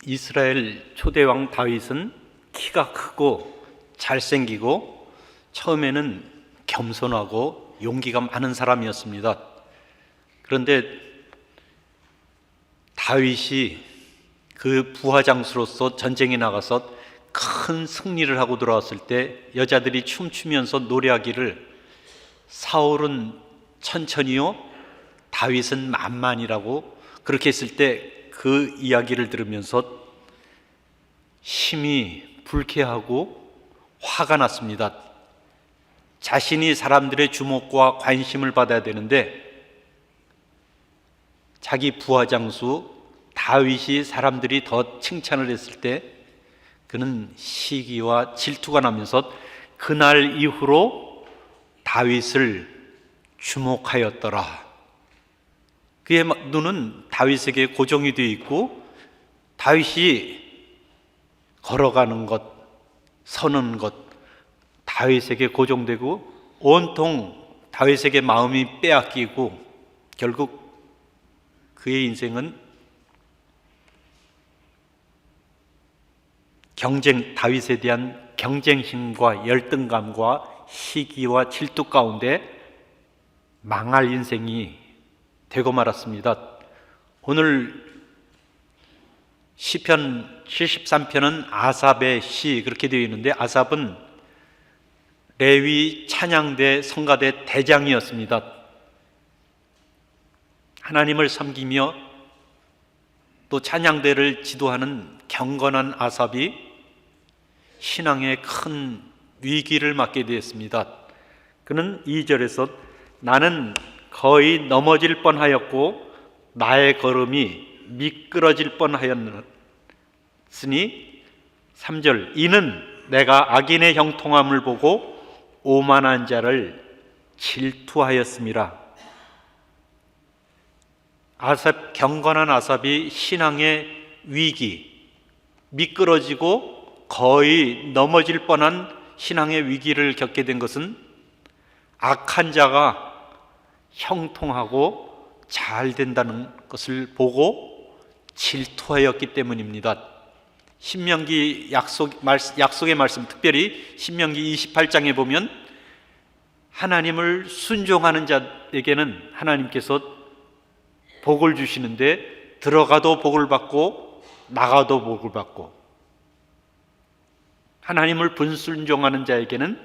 이스라엘 초대왕 다윗은 키가 크고 잘생기고 처음에는 겸손하고 용기가 많은 사람이었습니다. 그런데 다윗이 그 부하장수로서 전쟁에 나가서 큰 승리를 하고 돌아왔을 때 여자들이 춤추면서 노래하기를 사울은 천천히요 다윗은 만만이라고 그렇게 했을 때 그 이야기를 들으면서 심히 불쾌하고 화가 났습니다. 자신이 사람들의 주목과 관심을 받아야 되는데 자기 부하장수 다윗이 사람들이 더 칭찬을 했을 때 그는 시기와 질투가 나면서 그날 이후로 다윗을 주목하였더라. 그의 눈은 다윗에게 고정이 되어 있고 다윗이 걸어가는 것, 서는 것 다윗에게 고정되고 온통 다윗에게 마음이 빼앗기고 결국 그의 인생은 다윗에 대한 경쟁심과 열등감과 시기와 질투 가운데 망할 인생이 되고 말았습니다. 오늘 시편 73편은 아삽의 시 그렇게 되어 있는데 아삽은 레위 찬양대 성가대 대장이었습니다. 하나님을 섬기며 또 찬양대를 지도하는 경건한 아삽이 신앙에 큰 위기를 맞게 되었습니다. 그는 2절에서 나는 거의 넘어질 뻔하였고 나의 걸음이 미끄러질 뻔하였으니 3절 이는 내가 악인의 형통함을 보고 오만한 자를 질투하였음이라. 경건한 아삽이 신앙의 위기, 미끄러지고 거의 넘어질 뻔한 신앙의 위기를 겪게 된 것은 악한 자가 형통하고 잘 된다는 것을 보고 질투하였기 때문입니다. 신명기 약속의 말씀, 특별히 신명기 28장에 보면 하나님을 순종하는 자에게는 하나님께서 복을 주시는데 들어가도 복을 받고 나가도 복을 받고 하나님을 불순종하는 자에게는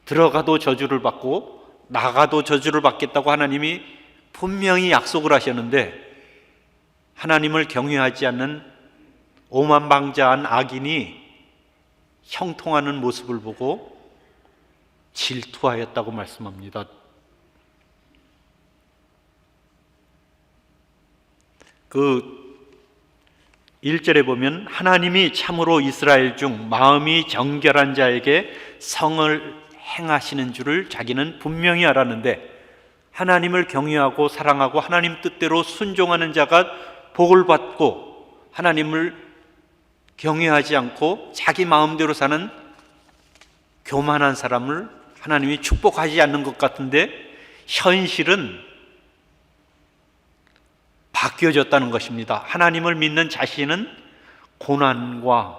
들어가도 저주를 받고 나가도 저주를 받겠다고 하나님이 분명히 약속을 하셨는데 하나님을 경외하지 않는 오만방자한 악인이 형통하는 모습을 보고 질투하였다고 말씀합니다. 그 1절에 보면 하나님이 참으로 이스라엘 중 마음이 정결한 자에게 성을 행하시는 줄을 자기는 분명히 알았는데 하나님을 경외하고 사랑하고 하나님 뜻대로 순종하는 자가 복을 받고 하나님을 경외하지 않고 자기 마음대로 사는 교만한 사람을 하나님이 축복하지 않는 것 같은데 현실은 바뀌어졌다는 것입니다. 하나님을 믿는 자신은 고난과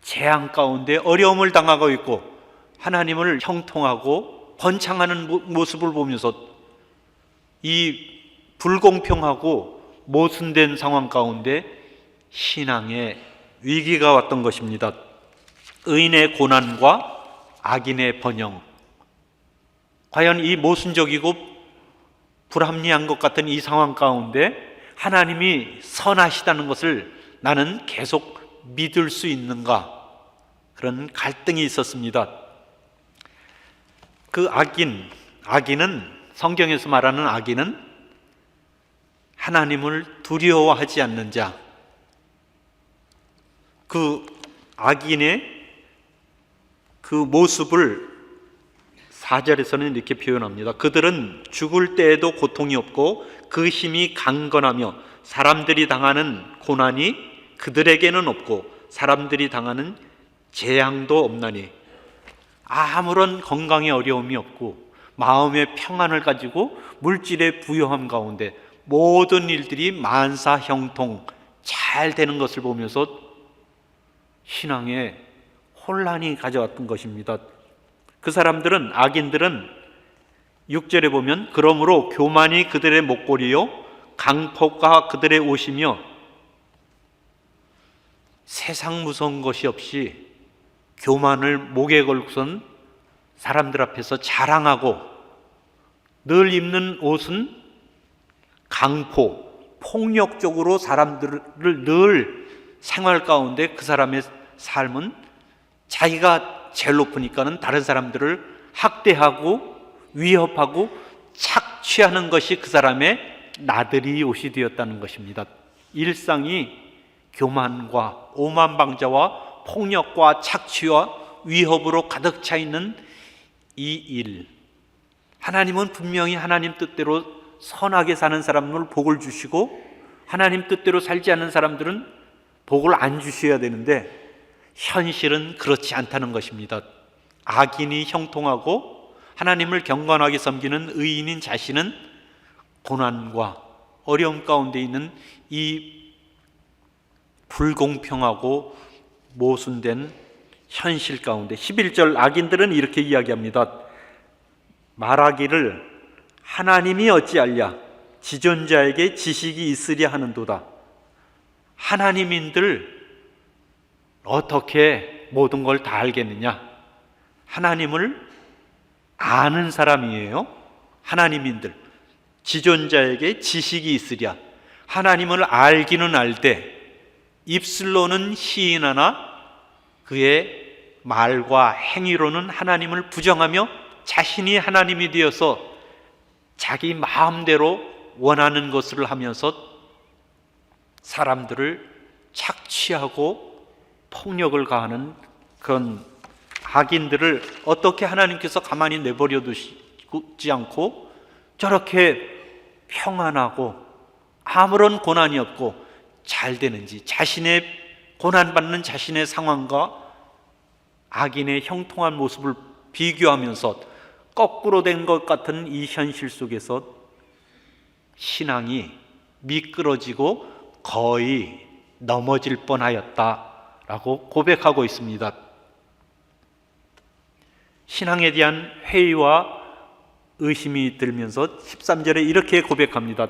재앙 가운데 어려움을 당하고 있고 하나님을 형통하고 번창하는 모습을 보면서 이 불공평하고 모순된 상황 가운데 신앙의 위기가 왔던 것입니다. 의인의 고난과 악인의 번영, 과연 이 모순적이고 불합리한 것 같은 이 상황 가운데 하나님이 선하시다는 것을 나는 계속 믿을 수 있는가? 그런 갈등이 있었습니다. 그 악인은 성경에서 말하는 악인은 하나님을 두려워하지 않는 자. 그 악인의 그 모습을 4절에서는 이렇게 표현합니다. 그들은 죽을 때에도 고통이 없고 그 힘이 강건하며 사람들이 당하는 고난이 그들에게는 없고 사람들이 당하는 재앙도 없나니 아무런 건강에 어려움이 없고 마음의 평안을 가지고 물질의 부요함 가운데 모든 일들이 만사 형통 잘 되는 것을 보면서 신앙에 혼란이 가져왔던 것입니다. 그 사람들은, 악인들은 6절에 보면 그러므로 교만이 그들의 목걸이요 강포가 그들의 옷이며 세상 무서운 것이 없이 교만을 목에 걸고선 사람들 앞에서 자랑하고, 늘 입는 옷은 강포, 폭력적으로 사람들을 늘 생활 가운데, 그 사람의 삶은 자기가 제일 높으니까는 다른 사람들을 학대하고 위협하고 착취하는 것이 그 사람의 나들이 옷이 되었다는 것입니다. 일상이 교만과 오만방자와 폭력과 착취와 위협으로 가득 차 있는 이 일, 하나님은 분명히 하나님 뜻대로 선하게 사는 사람을 복을 주시고, 하나님 뜻대로 살지 않는 사람들은 복을 안 주셔야 되는데, 현실은 그렇지 않다는 것입니다. 악인이 형통하고 하나님을 경건하게 섬기는 의인인 자신은 고난과 어려움 가운데 있는 이 불공평하고 모순된 현실 가운데, 11절 악인들은 이렇게 이야기합니다. 말하기를 하나님이 어찌알랴 지존자에게 지식이 있으랴 하는도다. 하나님인들 어떻게 모든 걸 다 알겠느냐? 하나님을 아는 사람이에요. 하나님인들, 지존자에게 지식이 있으랴. 하나님을 알기는 알되 입술로는 시인하나 그의 말과 행위로는 하나님을 부정하며 자신이 하나님이 되어서 자기 마음대로 원하는 것을 하면서 사람들을 착취하고 폭력을 가하는 그런 악인들을 어떻게 하나님께서 가만히 내버려 두지 않고 저렇게 평안하고 아무런 고난이 없고 잘 되는지, 자신의 고난받는 자신의 상황과 악인의 형통한 모습을 비교하면서 거꾸로 된 것 같은 이 현실 속에서 신앙이 미끄러지고 거의 넘어질 뻔하였다라고 고백하고 있습니다. 신앙에 대한 회의와 의심이 들면서 13절에 이렇게 고백합니다.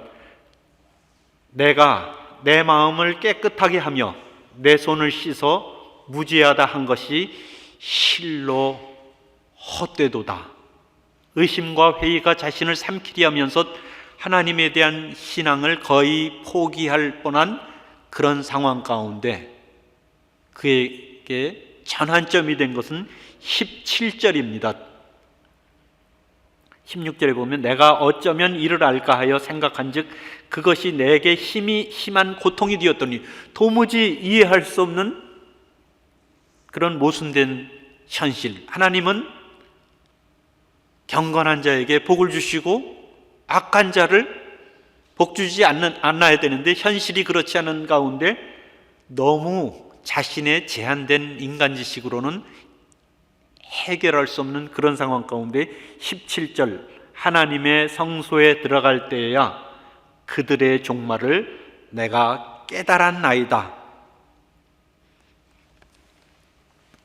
내가 내 마음을 깨끗하게 하며 내 손을 씻어 무죄하다 한 것이 실로 헛되도다. 의심과 회의가 자신을 삼키리 하면서 하나님에 대한 신앙을 거의 포기할 뻔한 그런 상황 가운데 그에게 전환점이 된 것은 17절입니다. 16절에 보면 내가 어쩌면 이를 알까 하여 생각한즉 그것이 내게 심한 고통이 되었더니, 도무지 이해할 수 없는 그런 모순된 현실. 하나님은 경건한 자에게 복을 주시고 악한 자를 복 주지 않아야 되는데, 현실이 그렇지 않은 가운데 너무 자신의 제한된 인간 지식으로는 해결할 수 없는 그런 상황 가운데 17절 하나님의 성소에 들어갈 때에야 그들의 종말을 내가 깨달았나이다.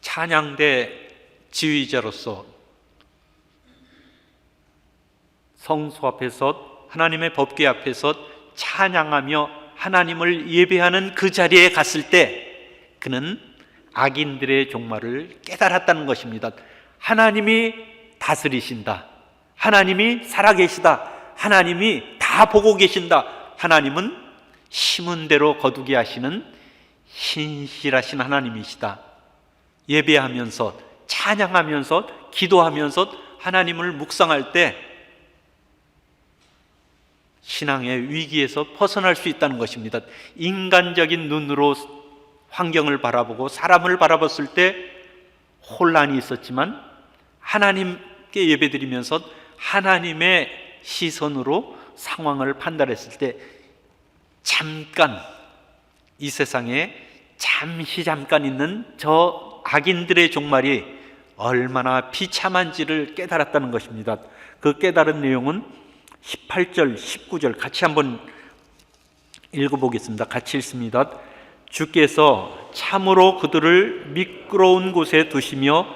찬양대 지휘자로서 성소 앞에서, 하나님의 법궤 앞에서 찬양하며 하나님을 예배하는 그 자리에 갔을 때 그는 악인들의 종말을 깨달았다는 것입니다. 하나님이 다스리신다. 하나님이 살아계시다. 하나님이 다 보고 계신다. 하나님은 심은 대로 거두게 하시는 신실하신 하나님이시다. 예배하면서, 찬양하면서, 기도하면서 하나님을 묵상할 때 신앙의 위기에서 벗어날 수 있다는 것입니다. 인간적인 눈으로 환경을 바라보고 사람을 바라봤을 때 혼란이 있었지만 하나님께 예배드리면서 하나님의 시선으로 상황을 판단했을 때 잠깐, 이 세상에 잠깐 있는 저 악인들의 종말이 얼마나 비참한지를 깨달았다는 것입니다. 그 깨달은 내용은 18절, 19절 같이 한번 읽어보겠습니다. 같이 읽습니다. 주께서 참으로 그들을 미끄러운 곳에 두시며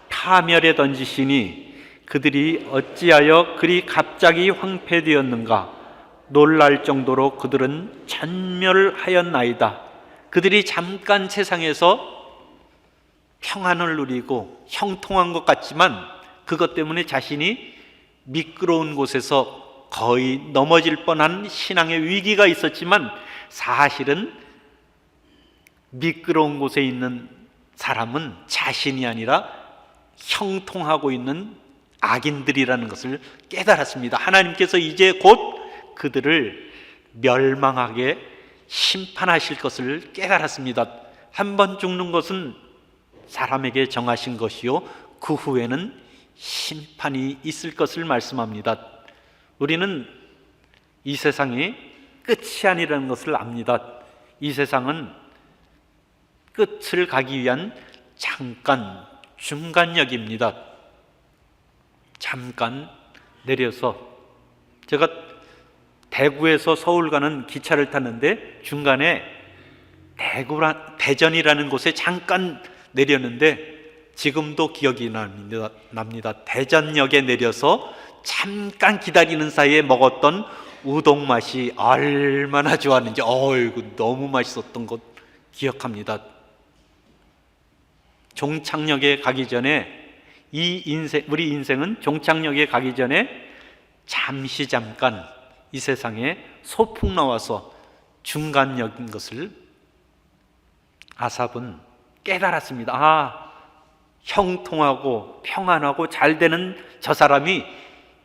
파멸에 던지시니 그들이 어찌하여 그리 갑자기 황폐되었는가. 놀랄 정도로 그들은 전멸하였나이다. 그들이 잠깐 세상에서 평안을 누리고 형통한 것 같지만 그것 때문에 자신이 미끄러운 곳에서 거의 넘어질 뻔한 신앙의 위기가 있었지만 사실은 미끄러운 곳에 있는 사람은 자신이 아니라 형통하고 있는 악인들이라는 것을 깨달았습니다. 하나님께서 이제 곧 그들을 멸망하게 심판하실 것을 깨달았습니다. 한 번 죽는 것은 사람에게 정하신 것이요 그 후에는 심판이 있을 것을 말씀합니다. 우리는 이 세상이 끝이 아니라는 것을 압니다. 이 세상은 끝을 가기 위한 잠깐 중간역입니다. 잠깐 내려서 제가 대구에서 서울 가는 기차를 탔는데 중간에 대전이라는 곳에 잠깐 내렸는데 지금도 기억이 납니다. 대전역에 내려서 잠깐 기다리는 사이에 먹었던 우동 맛이 얼마나 좋았는지 너무 맛있었던 것 기억합니다. 종착역에 가기 전에 우리 인생은 종착역에 가기 전에 잠깐 이 세상에 소풍 나와서 중간역인 것을 아삽은 깨달았습니다. 형통하고 평안하고 잘 되는 저 사람이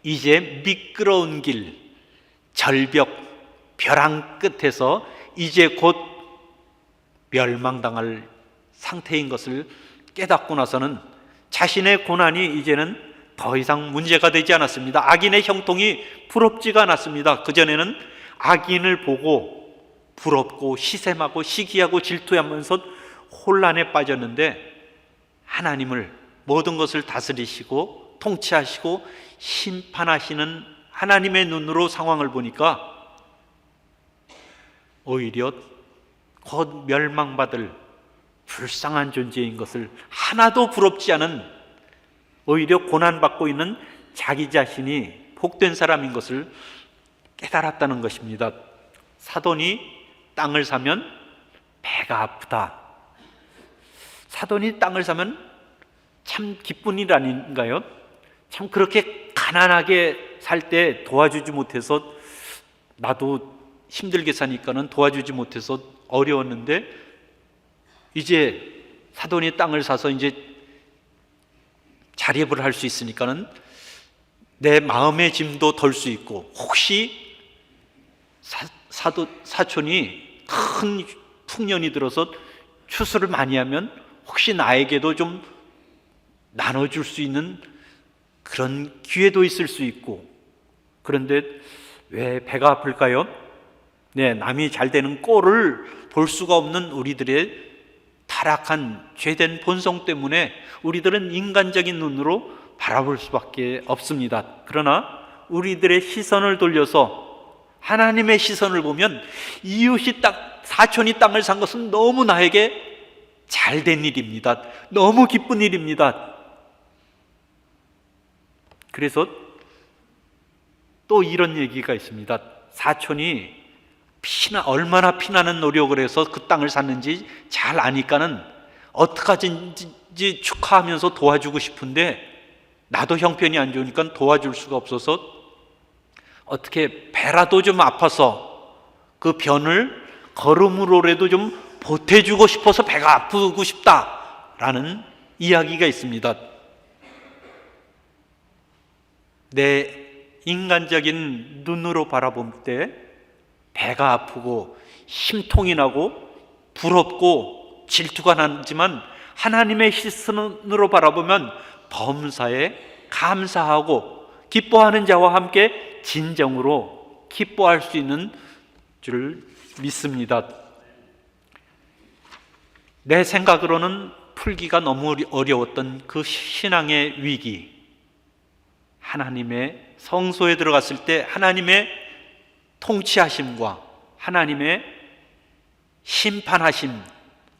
이제 미끄러운 길, 절벽, 벼랑 끝에서 이제 곧 멸망당할 상태인 것을 깨닫고 나서는 자신의 고난이 이제는 더 이상 문제가 되지 않았습니다. 악인의 형통이 부럽지가 않았습니다. 그전에는 악인을 보고 부럽고 시샘하고 시기하고 질투하면서 혼란에 빠졌는데 하나님을 모든 것을 다스리시고 통치하시고 심판하시는 하나님의 눈으로 상황을 보니까 오히려 곧 멸망받을 불쌍한 존재인 것을 하나도 부럽지 않은 오히려 고난받고 있는 자기 자신이 복된 사람인 것을 깨달았다는 것입니다. 사돈이 땅을 사면 배가 아프다. 사돈이 땅을 사면 참 기쁜 일 아닌가요? 참 그렇게 가난하게 살 때 도와주지 못해서 나도 힘들게 사니까는 도와주지 못해서 어려웠는데 이제 사돈이 땅을 사서 이제 자립을 할 수 있으니까는 내 마음의 짐도 덜 수 있고 혹시 사촌이 큰 풍년이 들어서 추수를 많이 하면 혹시 나에게도 좀 나눠줄 수 있는 그런 기회도 있을 수 있고 그런데 왜 배가 아플까요? 네, 남이 잘 되는 꼴을 볼 수가 없는 우리들의 타락한 죄된 본성 때문에 우리들은 인간적인 눈으로 바라볼 수밖에 없습니다. 그러나 우리들의 시선을 돌려서 하나님의 시선을 보면 이웃이 사촌이 땅을 산 것은 너무 나에게 잘된 일입니다. 너무 기쁜 일입니다. 그래서 또 이런 얘기가 있습니다. 사촌이 얼마나 피나는 노력을 해서 그 땅을 샀는지 잘 아니까는 어떡하든지 축하하면서 도와주고 싶은데 나도 형편이 안 좋으니까 도와줄 수가 없어서 어떻게 배라도 좀 아파서 그 변을 걸음으로라도 좀 보태주고 싶어서 배가 아프고 싶다라는 이야기가 있습니다. 내 인간적인 눈으로 바라볼 때 배가 아프고 심통이 나고 부럽고 질투가 나지만 하나님의 시선으로 바라보면 범사에 감사하고 기뻐하는 자와 함께 진정으로 기뻐할 수 있는 줄 믿습니다. 내 생각으로는 풀기가 너무 어려웠던 그 신앙의 위기, 하나님의 성소에 들어갔을 때 하나님의 통치하심과 하나님의 심판하신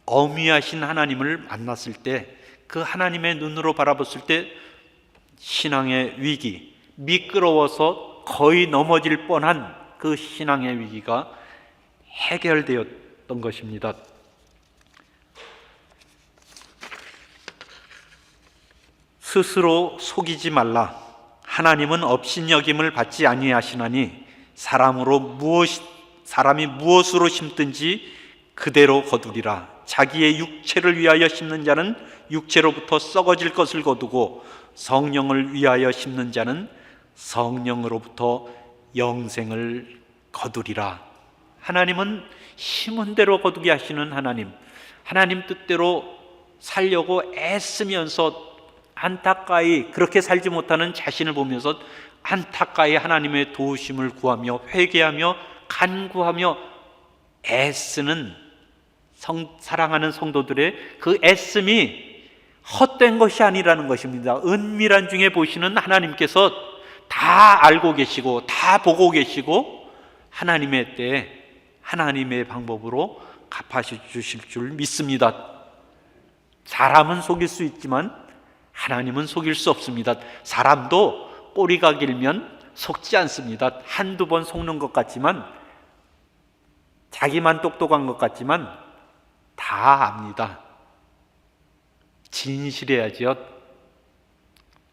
엄위하신 하나님을 만났을 때, 그 하나님의 눈으로 바라봤을 때 신앙의 위기, 미끄러워서 거의 넘어질 뻔한 그 신앙의 위기가 해결되었던 것입니다. 스스로 속이지 말라. 하나님은 업신여김을 받지 아니하시나니 사람이 무엇으로 심든지 그대로 거두리라. 자기의 육체를 위하여 심는 자는 육체로부터 썩어질 것을 거두고 성령을 위하여 심는 자는 성령으로부터 영생을 거두리라. 하나님은 심은 대로 거두게 하시는 하나님, 하나님 뜻대로 살려고 애쓰면서 안타까이 그렇게 살지 못하는 자신을 보면서 안타까이 하나님의 도우심을 구하며 회개하며 간구하며 애쓰는 사랑하는 성도들의 그 애씀이 헛된 것이 아니라는 것입니다. 은밀한 중에 보시는 하나님께서 다 알고 계시고 다 보고 계시고 하나님의 때에 하나님의 방법으로 갚아주실 줄 믿습니다. 사람은 속일 수 있지만 하나님은 속일 수 없습니다. 사람도 꼬리가 길면 속지 않습니다. 한두 번 속는 것 같지만, 자기만 똑똑한 것 같지만 다 압니다. 진실해야지요.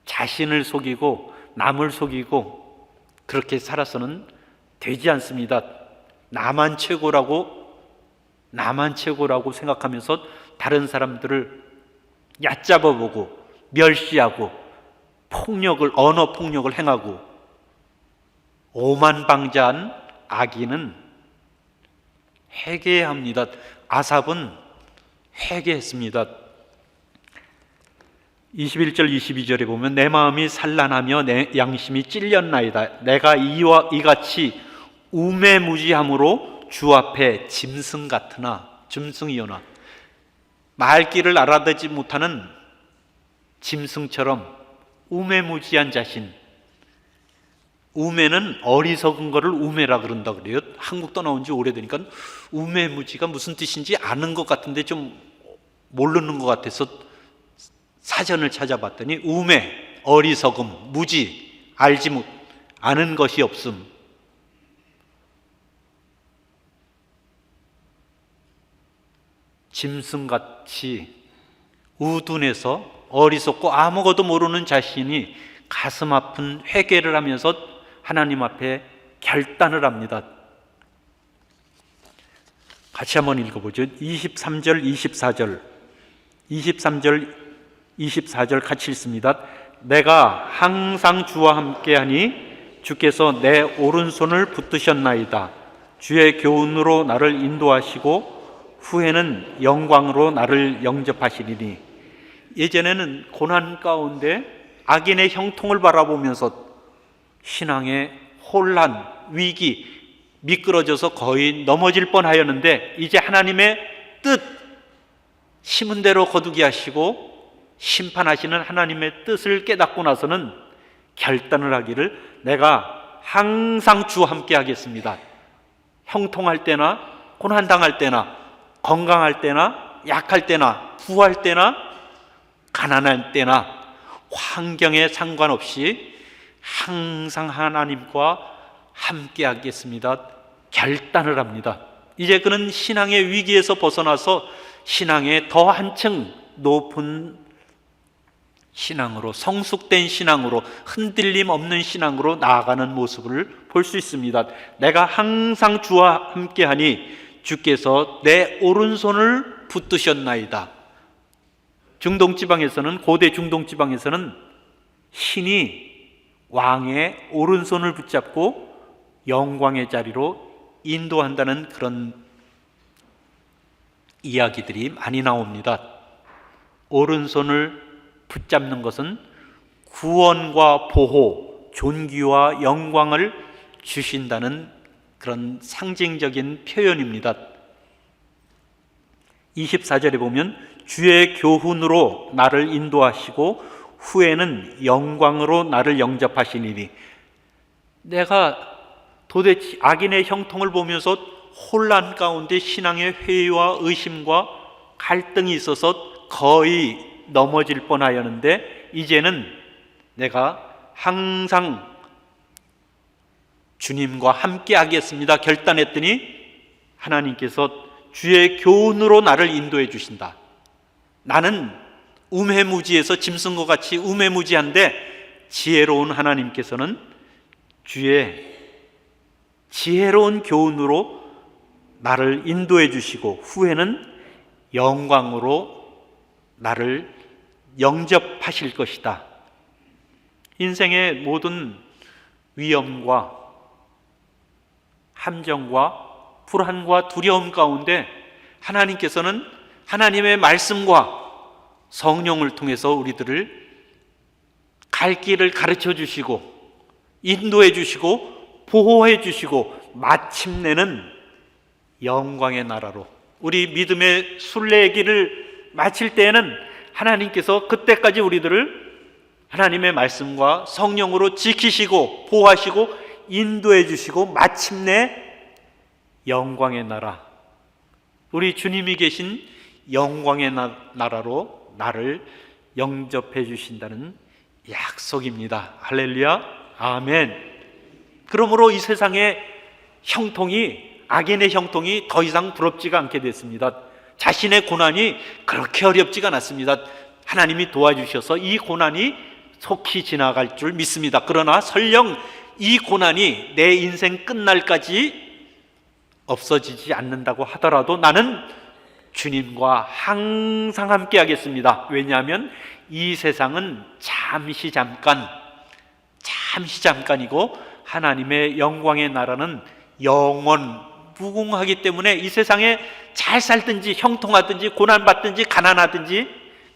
자신을 속이고 남을 속이고 그렇게 살아서는 되지 않습니다. 나만 최고라고 생각하면서 다른 사람들을 얕잡아보고 멸시하고 언어 폭력을 행하고 오만방자한 악인은 회개해야 합니다. 아삽은 회개했습니다. 21절 22절에 보면 내 마음이 산란하며 내 양심이 찔렸나이다. 내가 이같이 우매무지함으로 주 앞에 짐승이여나 말귀를 알아듣지 못하는 짐승처럼 우매무지한 자신. 우매는 어리석은 거를 우매라 그런다 그래요. 한국 떠나온 지 오래되니까 우매무지가 무슨 뜻인지 아는 것 같은데 좀 모르는 것 같아서 사전을 찾아봤더니 우매, 어리석음, 무지, 아는 것이 없음. 짐승같이 우둔해서 어리석고 아무것도 모르는 자신이 가슴 아픈 회개를 하면서 하나님 앞에 결단을 합니다. 같이 한번 읽어보죠. 23절 24절 같이 읽습니다. 내가 항상 주와 함께하니 주께서 내 오른손을 붙드셨나이다. 주의 교훈으로 나를 인도하시고 후에는 영광으로 나를 영접하시리니. 예전에는 고난 가운데 악인의 형통을 바라보면서 신앙의 혼란, 위기, 미끄러져서 거의 넘어질 뻔하였는데 이제 하나님의 뜻, 심은 대로 거두게 하시고 심판하시는 하나님의 뜻을 깨닫고 나서는 결단을 하기를 내가 항상 주와 함께 하겠습니다. 형통할 때나 고난당할 때나 건강할 때나 약할 때나 부할 때나 가난할 때나 환경에 상관없이 항상 하나님과 함께 하겠습니다. 결단을 합니다. 이제 그는 신앙의 위기에서 벗어나서 신앙의 더 한층 높은 신앙으로, 성숙된 신앙으로, 흔들림 없는 신앙으로 나아가는 모습을 볼 수 있습니다. 내가 항상 주와 함께하니 주께서 내 오른손을 붙드셨나이다. 고대 중동지방에서는 신이 왕의 오른손을 붙잡고 영광의 자리로 인도한다는 그런 이야기들이 많이 나옵니다. 오른손을 붙잡는 것은 구원과 보호, 존귀와 영광을 주신다는 그런 상징적인 표현입니다. 24절에 보면 주의 교훈으로 나를 인도하시고 후에는 영광으로 나를 영접하시니니. 내가 도대체 악인의 형통을 보면서 혼란 가운데 신앙의 회의와 의심과 갈등이 있어서 거의 넘어질 뻔하였는데, 이제는 내가 항상 주님과 함께 하겠습니다 결단했더니 하나님께서 주의 교훈으로 나를 인도해 주신다. 나는 우매무지해서 짐승과 같이 우매무지한데, 지혜로운 하나님께서는 주의 지혜로운 교훈으로 나를 인도해 주시고 후에는 영광으로 나를 영접하실 것이다. 인생의 모든 위험과 함정과 불안과 두려움 가운데 하나님께서는 하나님의 말씀과 성령을 통해서 우리들을 갈 길을 가르쳐 주시고 인도해 주시고 보호해 주시고 마침내는 영광의 나라로, 우리 믿음의 순례의 길을 마칠 때에는 하나님께서 그때까지 우리들을 하나님의 말씀과 성령으로 지키시고 보호하시고 인도해 주시고 마침내 영광의 나라, 우리 주님이 계신 영광의 나라로 나를 영접해 주신다는 약속입니다. 할렐루야, 아멘. 그러므로 이 세상의 형통이, 악인의 형통이 더 이상 부럽지가 않게 됐습니다. 자신의 고난이 그렇게 어렵지가 않았습니다. 하나님이 도와주셔서 이 고난이 속히 지나갈 줄 믿습니다. 그러나 설령 이 고난이 내 인생 끝날까지 없어지지 않는다고 하더라도 나는 주님과 항상 함께 하겠습니다. 왜냐하면 이 세상은 잠시 잠깐이고 하나님의 영광의 나라는 영원 무궁하기 때문에 이 세상에 잘 살든지 형통하든지 고난받든지 가난하든지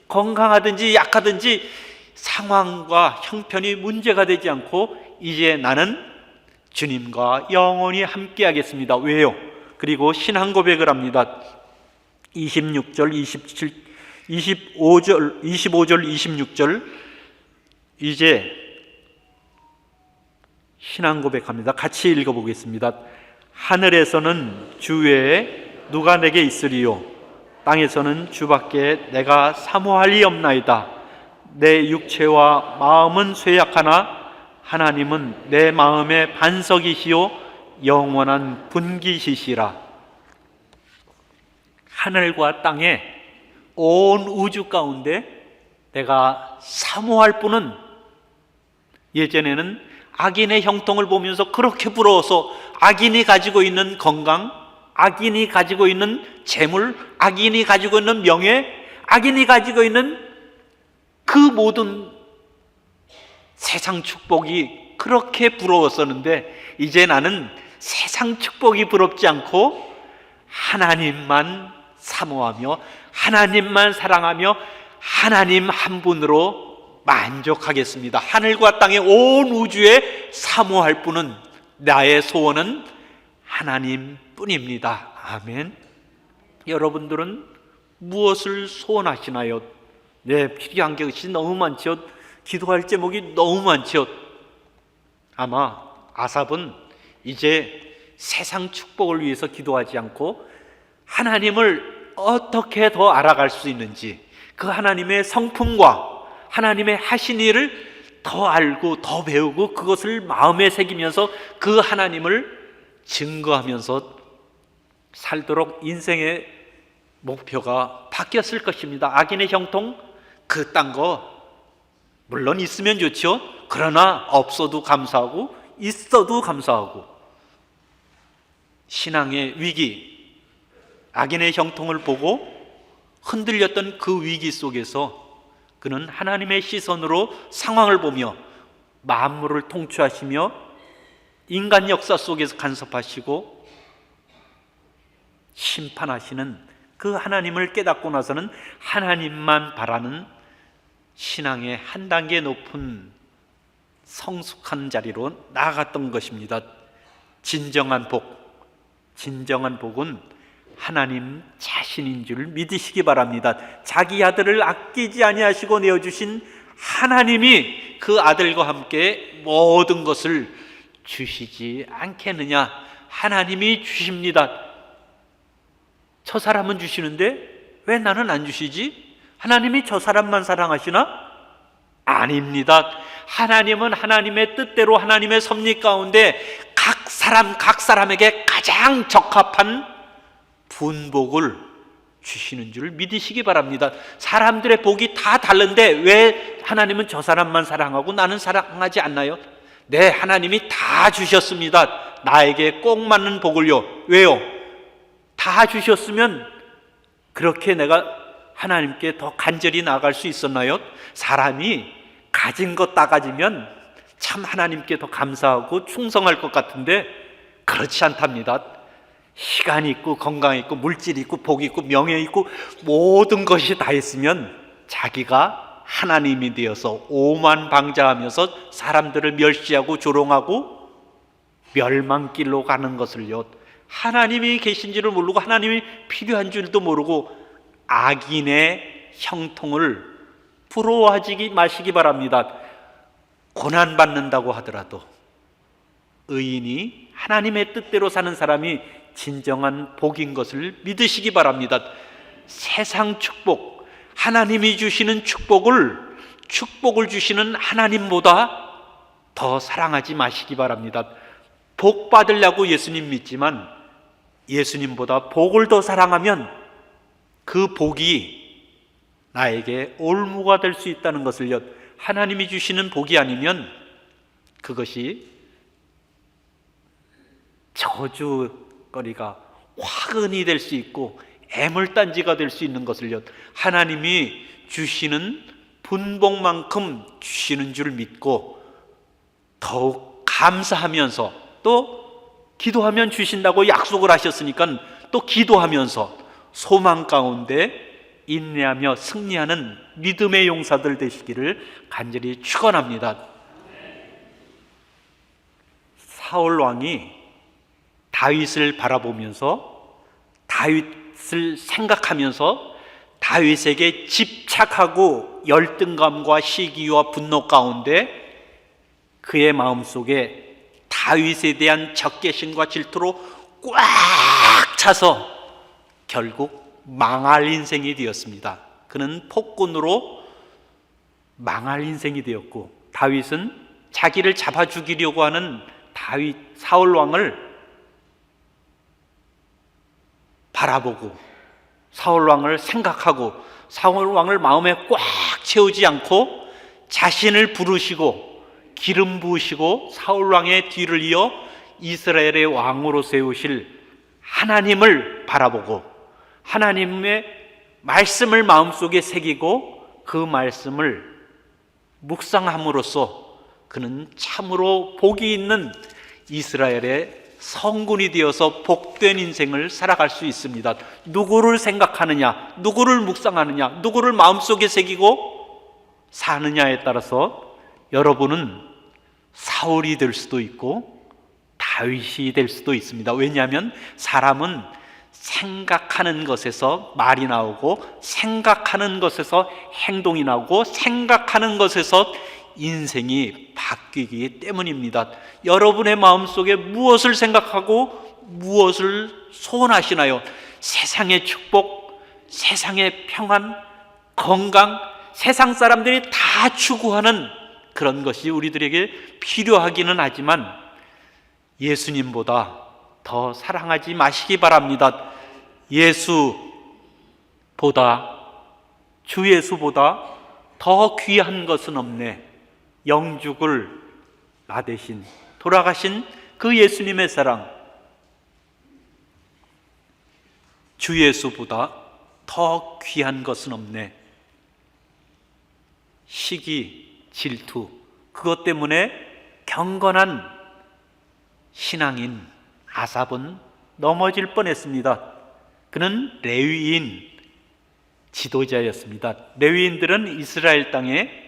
건강하든지 약하든지 상황과 형편이 문제가 되지 않고 이제 나는 주님과 영원히 함께 하겠습니다. 왜요? 그리고 신앙 고백을 합니다. 26절, 27, 25절, 26절 이제 신앙 고백합니다. 같이 읽어보겠습니다. 하늘에서는 주 외에 누가 내게 있으리요? 땅에서는 주밖에 내가 사모할 리 없나이다. 내 육체와 마음은 쇠약하나 하나님은 내 마음의 반석이시요 영원한 분기시시라. 하늘과 땅에 온 우주 가운데 내가 사모할 분은, 예전에는 악인의 형통을 보면서 그렇게 부러워서 악인이 가지고 있는 건강, 악인이 가지고 있는 재물, 악인이 가지고 있는 명예, 악인이 가지고 있는 그 모든 세상 축복이 그렇게 부러웠었는데, 이제 나는 세상 축복이 부럽지 않고 하나님만 사모하며 하나님만 사랑하며 하나님 한 분으로 만족하겠습니다. 하늘과 땅의 온 우주에 사모할 분은, 나의 소원은 하나님뿐입니다. 아멘. 여러분들은 무엇을 소원하시나요? 네, 필요한 것이 너무 많죠. 기도할 제목이 너무 많죠. 아마 아삽은 이제 세상 축복을 위해서 기도하지 않고 하나님을 어떻게 더 알아갈 수 있는지, 그 하나님의 성품과 하나님의 하신 일을 더 알고 더 배우고 그것을 마음에 새기면서 그 하나님을 증거하면서 살도록 인생의 목표가 바뀌었을 것입니다. 악인의 형통, 그딴 거 물론 있으면 좋죠. 그러나 없어도 감사하고 있어도 감사하고, 신앙의 위기, 악인의 형통을 보고 흔들렸던 그 위기 속에서 그는 하나님의 시선으로 상황을 보며 만물을 통치하시며 인간 역사 속에서 간섭하시고 심판하시는 그 하나님을 깨닫고 나서는 하나님만 바라는 신앙의 한 단계 높은 성숙한 자리로 나아갔던 것입니다. 진정한 복은 하나님 자신인 줄 믿으시기 바랍니다. 자기 아들을 아끼지 아니하시고 내어주신 하나님이 그 아들과 함께 모든 것을 주시지 않겠느냐? 하나님이 주십니다. 저 사람은 주시는데 왜 나는 안 주시지? 하나님이 저 사람만 사랑하시나? 아닙니다. 하나님은 하나님의 뜻대로 하나님의 섭리 가운데 각 사람에게 가장 적합한 분복을 주시는 줄 믿으시기 바랍니다. 사람들의 복이 다 다른데 왜 하나님은 저 사람만 사랑하고 나는 사랑하지 않나요? 네, 하나님이 다 주셨습니다. 나에게 꼭 맞는 복을요. 왜요? 다 주셨으면 그렇게 내가 하나님께 더 간절히 나아갈 수 있었나요? 사람이 가진 것 다 가지면 참 하나님께 더 감사하고 충성할 것 같은데 그렇지 않답니다. 시간이 있고 건강이 있고 물질이 있고 복이 있고 명예 있고 모든 것이 다 있으면 자기가 하나님이 되어서 오만방자하면서 사람들을 멸시하고 조롱하고 멸망길로 가는 것을요, 하나님이 계신지를 모르고 하나님이 필요한 줄도 모르고 악인의 형통을 부러워하지 마시기 바랍니다. 고난받는다고 하더라도 의인이 하나님의 뜻대로 사는 사람이 진정한 복인 것을 믿으시기 바랍니다. 세상 축복, 하나님이 주시는 축복을 주시는 하나님보다 더 사랑하지 마시기 바랍니다. 복 받으려고 예수님 믿지만 예수님보다 복을 더 사랑하면 그 복이 나에게 올무가 될 수 있다는 것을요, 하나님이 주시는 복이 아니면 그것이 저주거리가 화근이 될 수 있고 애물단지가 될 수 있는 것을요, 하나님이 주시는 분복만큼 주시는 줄 믿고 더욱 감사하면서, 또 기도하면 주신다고 약속을 하셨으니까 또 기도하면서 소망 가운데 인내하며 승리하는 믿음의 용사들 되시기를 간절히 축원합니다. 사울 왕이 다윗을 바라보면서 다윗을 생각하면서 다윗에게 집착하고 열등감과 시기와 분노 가운데 그의 마음속에 다윗에 대한 적개심과 질투로 꽉 차서 결국 망할 인생이 되었습니다. 그는 폭군으로 망할 인생이 되었고, 다윗은 자기를 잡아 죽이려고 하는 사울 왕을 바라보고 사울 왕을 생각하고 사울 왕을 마음에 꽉 채우지 않고 자신을 부르시고 기름 부으시고 사울 왕의 뒤를 이어 이스라엘의 왕으로 세우실 하나님을 바라보고 하나님의 말씀을 마음속에 새기고 그 말씀을 묵상함으로써 그는 참으로 복이 있는 이스라엘의 성군이 되어서 복된 인생을 살아갈 수 있습니다. 누구를 생각하느냐, 누구를 묵상하느냐, 누구를 마음속에 새기고 사느냐에 따라서 여러분은 사울이 될 수도 있고 다윗이 될 수도 있습니다. 왜냐하면 사람은 생각하는 것에서 말이 나오고 생각하는 것에서 행동이 나오고 생각하는 것에서 인생이 바뀌기 때문입니다. 여러분의 마음속에 무엇을 생각하고 무엇을 소원하시나요? 세상의 축복, 세상의 평안, 건강, 세상 사람들이 다 추구하는 그런 것이 우리들에게 필요하기는 하지만 예수님보다 더 사랑하지 마시기 바랍니다. 주 예수보다 더 귀한 것은 없네. 영죽을 나 대신 돌아가신 그 예수님의 사랑, 주 예수보다 더 귀한 것은 없네. 시기, 질투, 그것 때문에 경건한 신앙인 아삽은 넘어질 뻔했습니다. 그는 레위인 지도자였습니다. 레위인들은 이스라엘 땅에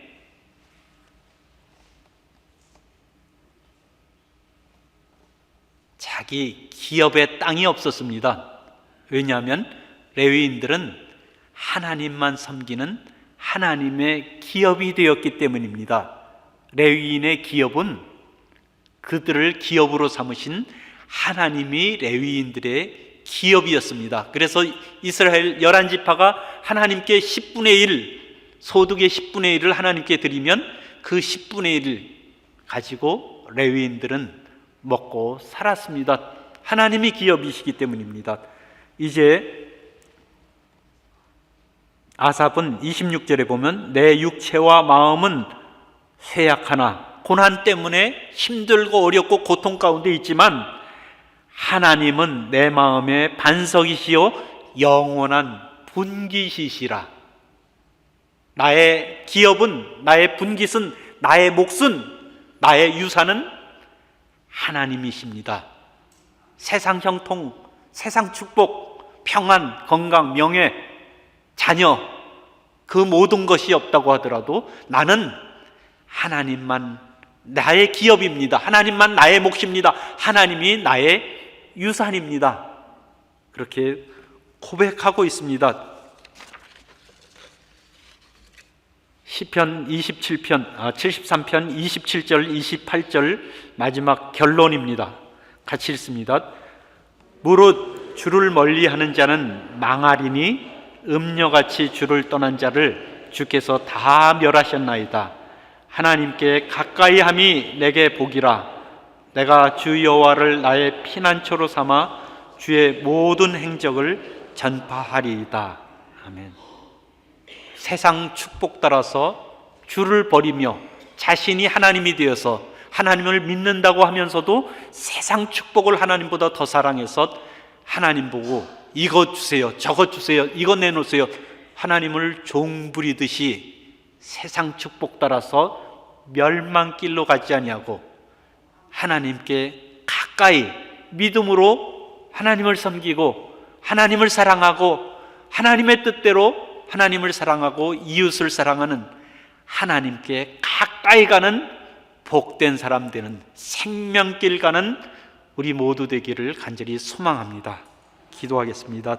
자기 기업의 땅이 없었습니다. 왜냐하면 레위인들은 하나님만 섬기는 하나님의 기업이 되었기 때문입니다. 레위인의 기업은 그들을 기업으로 삼으신 하나님이 레위인들의 기업이었습니다. 그래서 이스라엘 11지파가 하나님께 10분의 1, 소득의 10분의 1을 하나님께 드리면 그 10분의 1을 가지고 레위인들은 먹고 살았습니다. 하나님이 기업이시기 때문입니다. 이제 아삽은 26절에 보면 내 육체와 마음은 쇠약하나, 고난 때문에 힘들고 어렵고 고통 가운데 있지만 하나님은 내 마음의 반석이시요 영원한 분깃이시라. 나의 기업은, 나의 분깃은, 나의 몫은, 나의 유산은 하나님이십니다. 세상 형통, 세상 축복, 평안, 건강, 명예, 자녀, 그 모든 것이 없다고 하더라도 나는 하나님만 나의 기업입니다. 하나님만 나의 몫입니다. 하나님이 나의 유산입니다. 그렇게 고백하고 있습니다. 시편 73편 27절 28절 마지막 결론입니다. 같이 읽습니다. 무릇 주를 멀리하는 자는 망하리니 음녀같이 주를 떠난 자를 주께서 다 멸하셨나이다. 하나님께 가까이함이 내게 복이라. 내가 주 여호와를 나의 피난처로 삼아 주의 모든 행적을 전파하리이다. 아멘. 세상 축복 따라서 주를 버리며 자신이 하나님이 되어서 하나님을 믿는다고 하면서도 세상 축복을 하나님보다 더 사랑해서 하나님 보고 이것 주세요, 저것 주세요, 이것 내놓으세요, 하나님을 종부리듯이 세상 축복 따라서 멸망길로 가지 아니하고 하나님께 가까이 믿음으로 하나님을 섬기고 하나님을 사랑하고 하나님의 뜻대로 하나님을 사랑하고 이웃을 사랑하는 하나님께 가까이 가는 복된 사람 되는 생명길 가는 우리 모두 되기를 간절히 소망합니다. 기도하겠습니다.